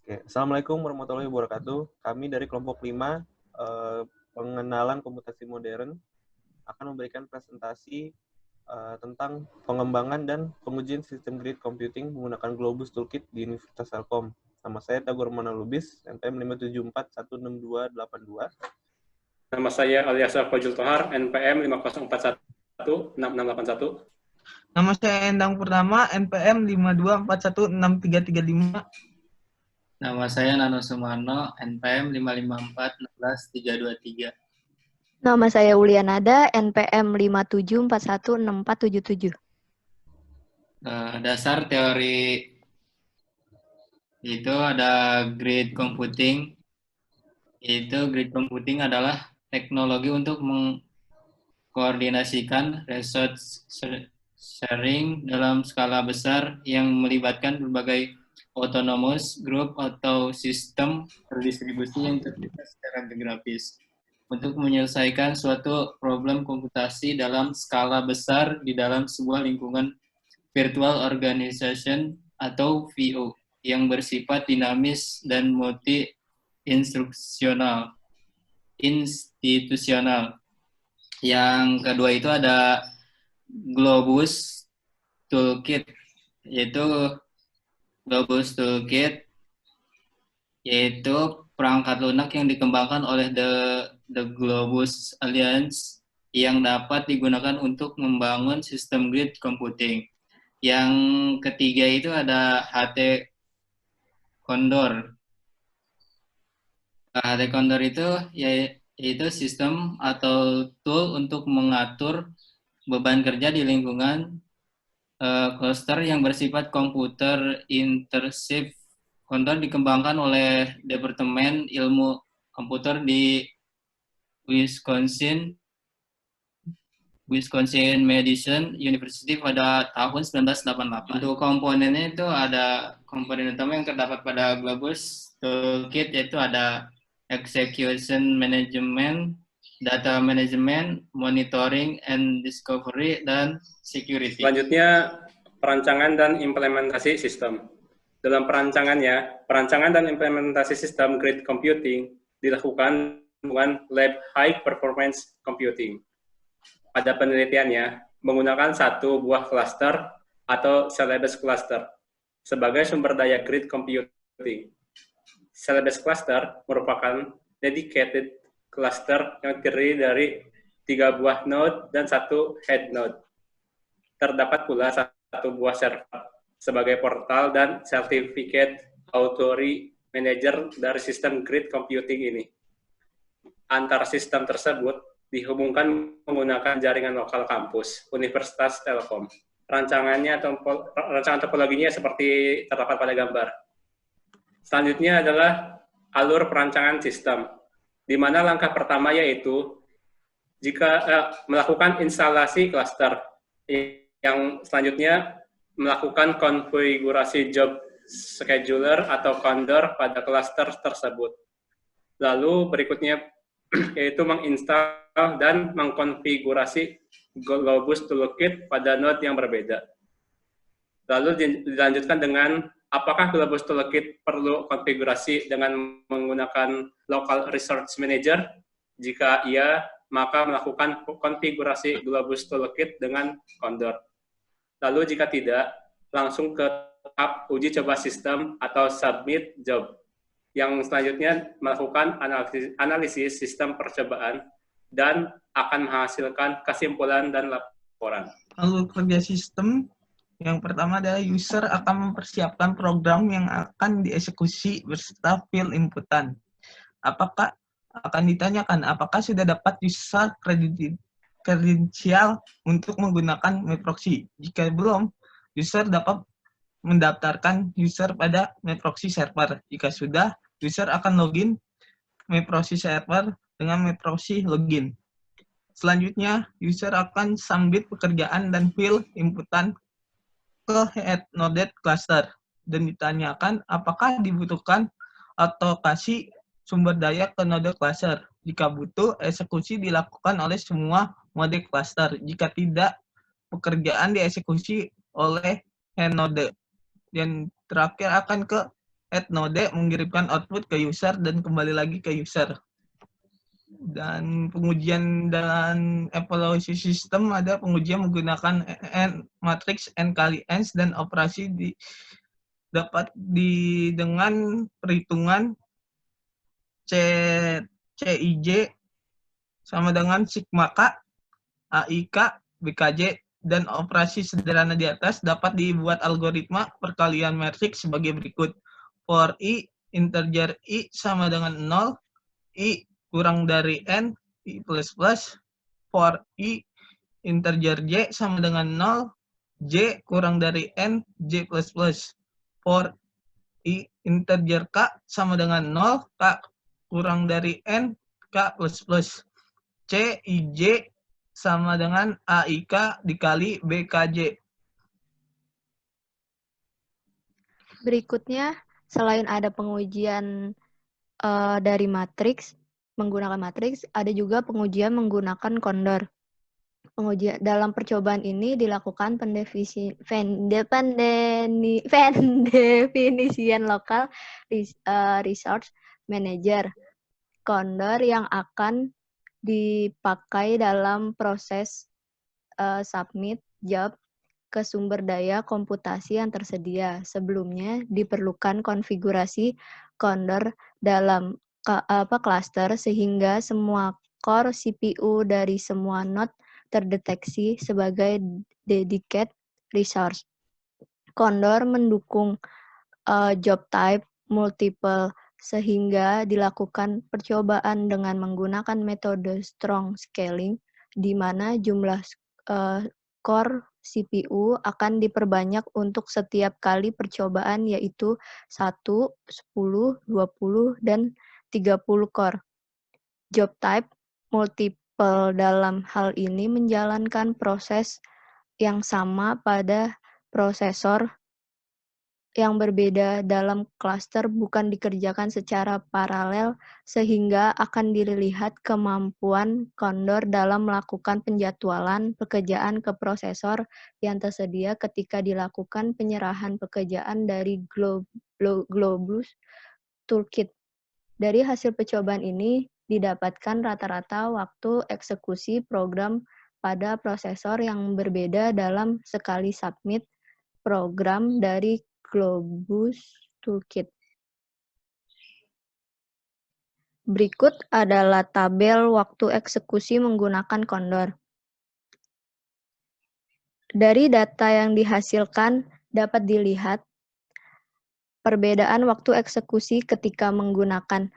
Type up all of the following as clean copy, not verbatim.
Oke. Assalamualaikum warahmatullahi wabarakatuh. Kami dari kelompok 5, pengenalan komputasi modern, akan memberikan presentasi tentang pengembangan dan pengujian sistem grid computing menggunakan Globus Toolkit di Universitas Telkom. Nama saya Tagor Mana Lubis, NPM 5741682. Nama saya Aliasa Fajul Tohar, NPM 50416681. Nama saya Endang Purnama, NPM 52416335. Nama saya Nano Sumarno, NPM 5541623. Nama saya Ulianada, NPM 57416477. Dasar teori itu ada grid computing. Grid computing adalah teknologi untuk mengkoordinasikan resource sharing dalam skala besar yang melibatkan berbagai autonomous group atau sistem terdistribusi yang terpisah secara geografis untuk menyelesaikan suatu problem komputasi dalam skala besar di dalam sebuah lingkungan virtual organization atau VO yang bersifat dinamis dan multi-institusional. Yang kedua itu ada Globus Toolkit, Globus Toolkit yaitu perangkat lunak yang dikembangkan oleh The Globus Alliance yang dapat digunakan untuk membangun sistem grid computing. Yang ketiga itu ada HT Condor. HT Condor itu yaitu sistem atau tool untuk mengatur beban kerja di lingkungan cluster yang bersifat komputer intensive. Condor dikembangkan oleh Departemen Ilmu Komputer di Wisconsin Madison University pada tahun 1988. Untuk komponennya itu ada komponen utama yang terdapat pada Globus Toolkit, yaitu ada execution management, data management, monitoring and discovery, dan security. Selanjutnya, perancangan dan implementasi sistem. Dalam perancangan dan implementasi sistem grid computing dilakukan dengan Lab High Performance Computing. Pada penelitiannya, menggunakan satu buah cluster atau Cell-based cluster sebagai sumber daya grid computing. Cell-based cluster merupakan dedicated cluster yang terdiri dari 3 buah node dan 1 head node. Terdapat pula 1 buah server sebagai portal dan certificate authority manager dari sistem grid computing ini. Antar sistem tersebut dihubungkan menggunakan jaringan lokal kampus Universitas Telkom. Rancangan topologinya seperti terdapat pada gambar. Selanjutnya adalah alur perancangan sistem, di mana langkah pertama yaitu jika melakukan instalasi cluster, yang selanjutnya melakukan konfigurasi job scheduler atau condor pada cluster tersebut. Lalu berikutnya yaitu menginstal dan mengkonfigurasi Globus Toolkit pada node yang berbeda. Lalu dilanjutkan dengan apakah Globus Toolkit perlu konfigurasi dengan menggunakan Local Resource Manager? Jika iya, maka melakukan konfigurasi Globus Toolkit dengan Condor. Lalu jika tidak, langsung ke tahap uji coba sistem atau submit job, yang selanjutnya melakukan analisis sistem percobaan dan akan menghasilkan kesimpulan dan laporan. Alur kerja sistem yang pertama adalah user akan mempersiapkan program yang akan dieksekusi beserta field inputan. Apakah akan ditanyakan apakah sudah dapat user kredensial untuk menggunakan MyProxy. Jika belum, user dapat mendaftarkan user pada MyProxy server. Jika sudah, user akan login MyProxy server dengan MyProxy login. Selanjutnya, user akan submit pekerjaan dan field inputan ke head node cluster dan ditanyakan apakah dibutuhkan alokasi sumber daya ke node cluster. Jika butuh, eksekusi dilakukan oleh semua mode cluster. Jika tidak, pekerjaan dieksekusi oleh head node. Dan terakhir akan ke add node mengirimkan output ke user dan kembali lagi ke user. Dan pengujian dan evaluasi sistem ada pengujian menggunakan matriks n kali n dan operasi dapat dengan perhitungan CIJ sama dengan sigma K, AIK, BKJ, dan operasi sederhana di atas dapat dibuat algoritma perkalian matriks sebagai berikut. For I, integer I sama dengan 0, I kurang dari N, I plus plus. For I, integer J sama dengan 0, J kurang dari N, J plus plus. For I, integer K sama dengan 0, K kurang dari N, K plus plus. C, IJ sama dengan AIK dikali BKJ. Berikutnya, selain ada pengujian dari matriks, menggunakan matriks, ada juga pengujian menggunakan kondor. Pengujian dalam percobaan ini dilakukan pendefinisian lokal resource manager kondor yang akan dipakai dalam proses submit job ke sumber daya komputasi yang tersedia. Sebelumnya diperlukan konfigurasi kondor dalam cluster sehingga semua core CPU dari semua node terdeteksi sebagai dedicated resource. Kondor mendukung job type multiple sehingga dilakukan percobaan dengan menggunakan metode strong scaling di mana jumlah core CPU akan diperbanyak untuk setiap kali percobaan yaitu 1, 10, 20, dan 30 core. Job type multiple dalam hal ini menjalankan proses yang sama pada prosesor yang berbeda dalam klaster bukan dikerjakan secara paralel sehingga akan dilihat kemampuan kondor dalam melakukan penjadwalan pekerjaan ke prosesor yang tersedia ketika dilakukan penyerahan pekerjaan dari Globus Toolkit. Dari hasil percobaan ini didapatkan rata-rata waktu eksekusi program pada prosesor yang berbeda dalam sekali submit program dari Globus Toolkit. Berikut adalah tabel waktu eksekusi menggunakan kondor. Dari data yang dihasilkan dapat dilihat perbedaan waktu eksekusi ketika menggunakan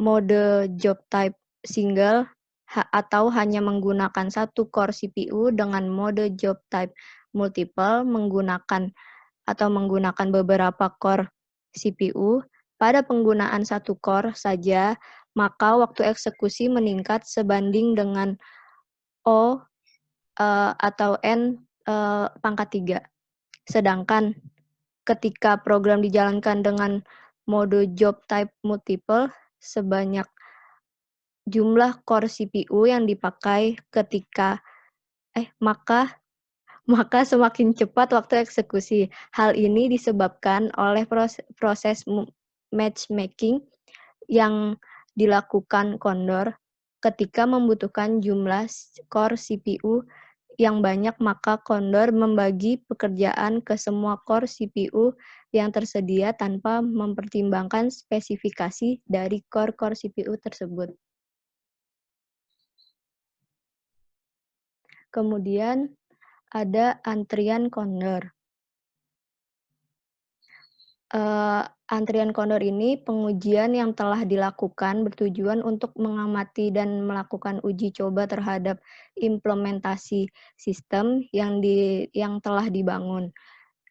mode job type single atau hanya menggunakan satu core CPU dengan mode job type multiple menggunakan beberapa core CPU. Pada penggunaan satu core saja, maka waktu eksekusi meningkat sebanding dengan O atau N pangkat 3. Sedangkan ketika program dijalankan dengan mode job type multiple, sebanyak jumlah core CPU yang dipakai maka semakin cepat waktu eksekusi. Hal ini disebabkan oleh proses matchmaking yang dilakukan kondor. Ketika membutuhkan jumlah core CPU yang banyak, maka kondor membagi pekerjaan ke semua core CPU yang tersedia tanpa mempertimbangkan spesifikasi dari core CPU tersebut. Kemudian ada antrian kondor. Antrian kondor ini pengujian yang telah dilakukan bertujuan untuk mengamati dan melakukan uji coba terhadap implementasi sistem yang telah dibangun.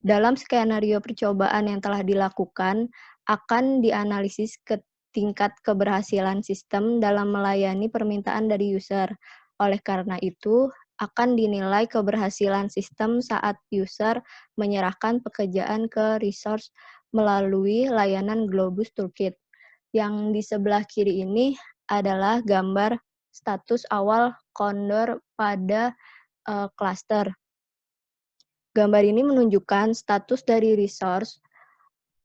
Dalam skenario percobaan yang telah dilakukan, akan dianalisis ke tingkat keberhasilan sistem dalam melayani permintaan dari user. Oleh karena itu, akan dinilai keberhasilan sistem saat user menyerahkan pekerjaan ke resource melalui layanan Globus Toolkit. Yang di sebelah kiri ini adalah gambar status awal kondor pada cluster. Gambar ini menunjukkan status dari resource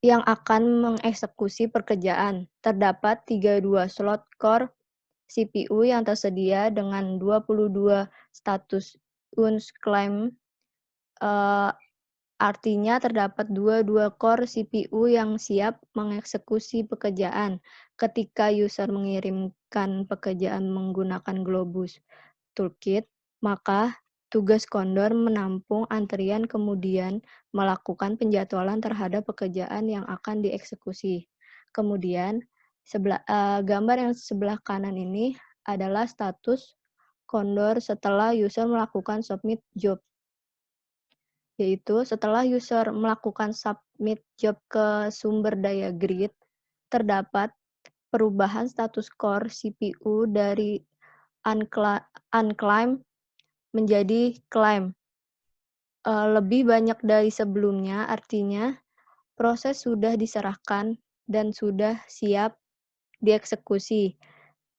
yang akan mengeksekusi pekerjaan. Terdapat 32 slot core CPU yang tersedia dengan 22 status unclaimed. Artinya terdapat 22 core CPU yang siap mengeksekusi pekerjaan ketika user mengirimkan pekerjaan menggunakan Globus Toolkit, maka tugas Condor menampung antrian kemudian melakukan penjadwalan terhadap pekerjaan yang akan dieksekusi. Kemudian, gambar yang sebelah kanan ini adalah status Condor setelah user melakukan submit job, yaitu setelah user melakukan submit job ke sumber daya grid, terdapat perubahan status core CPU dari unclaimed menjadi claim. Lebih banyak dari sebelumnya, artinya proses sudah diserahkan dan sudah siap dieksekusi.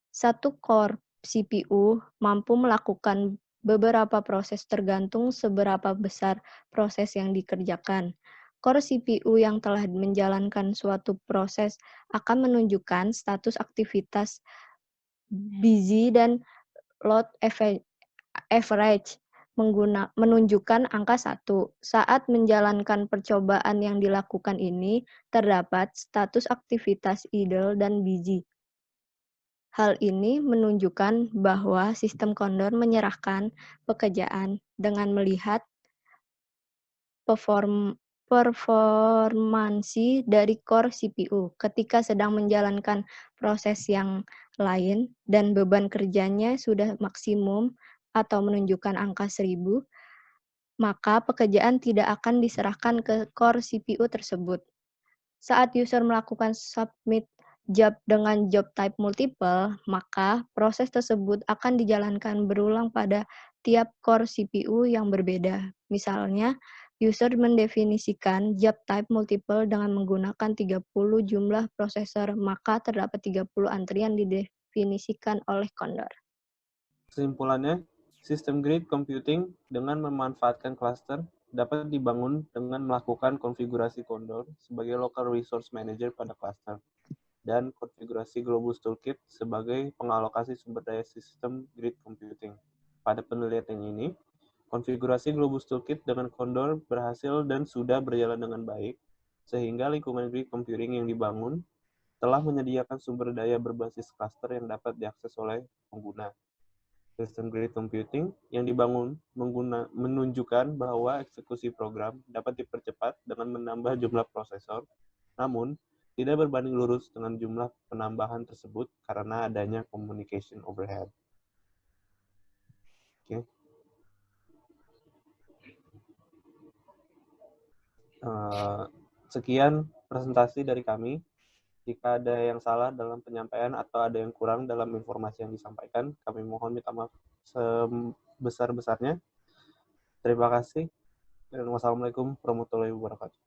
Satu core CPU mampu melakukan beberapa proses tergantung seberapa besar proses yang dikerjakan. Core CPU yang telah menjalankan suatu proses akan menunjukkan status aktivitas busy dan load average menunjukkan angka 1. Saat menjalankan percobaan yang dilakukan ini, terdapat status aktivitas idle dan busy. Hal ini menunjukkan bahwa sistem Condor menyerahkan pekerjaan dengan melihat performansi dari core CPU ketika sedang menjalankan proses yang lain dan beban kerjanya sudah maksimum atau menunjukkan angka 1000, maka pekerjaan tidak akan diserahkan ke core CPU tersebut. Saat user melakukan submit job dengan job type multiple, maka proses tersebut akan dijalankan berulang pada tiap core CPU yang berbeda. Misalnya, user mendefinisikan job type multiple dengan menggunakan 30 jumlah prosesor, maka terdapat 30 antrian didefinisikan oleh Condor. Kesimpulannya, sistem grid computing dengan memanfaatkan cluster dapat dibangun dengan melakukan konfigurasi Condor sebagai local resource manager pada cluster dan konfigurasi Globus Toolkit sebagai pengalokasi sumber daya sistem grid computing. Pada penelitian ini, konfigurasi Globus Toolkit dengan Condor berhasil dan sudah berjalan dengan baik, sehingga lingkungan grid computing yang dibangun telah menyediakan sumber daya berbasis cluster yang dapat diakses oleh pengguna. Sistem grid computing yang dibangun menunjukkan bahwa eksekusi program dapat dipercepat dengan menambah jumlah prosesor, namun tidak berbanding lurus dengan jumlah penambahan tersebut karena adanya communication overhead. Oke. Sekian presentasi dari kami. Jika ada yang salah dalam penyampaian atau ada yang kurang dalam informasi yang disampaikan, kami mohon minta maaf sebesar-besarnya. Terima kasih. Dan wassalamualaikum warahmatullahi wabarakatuh.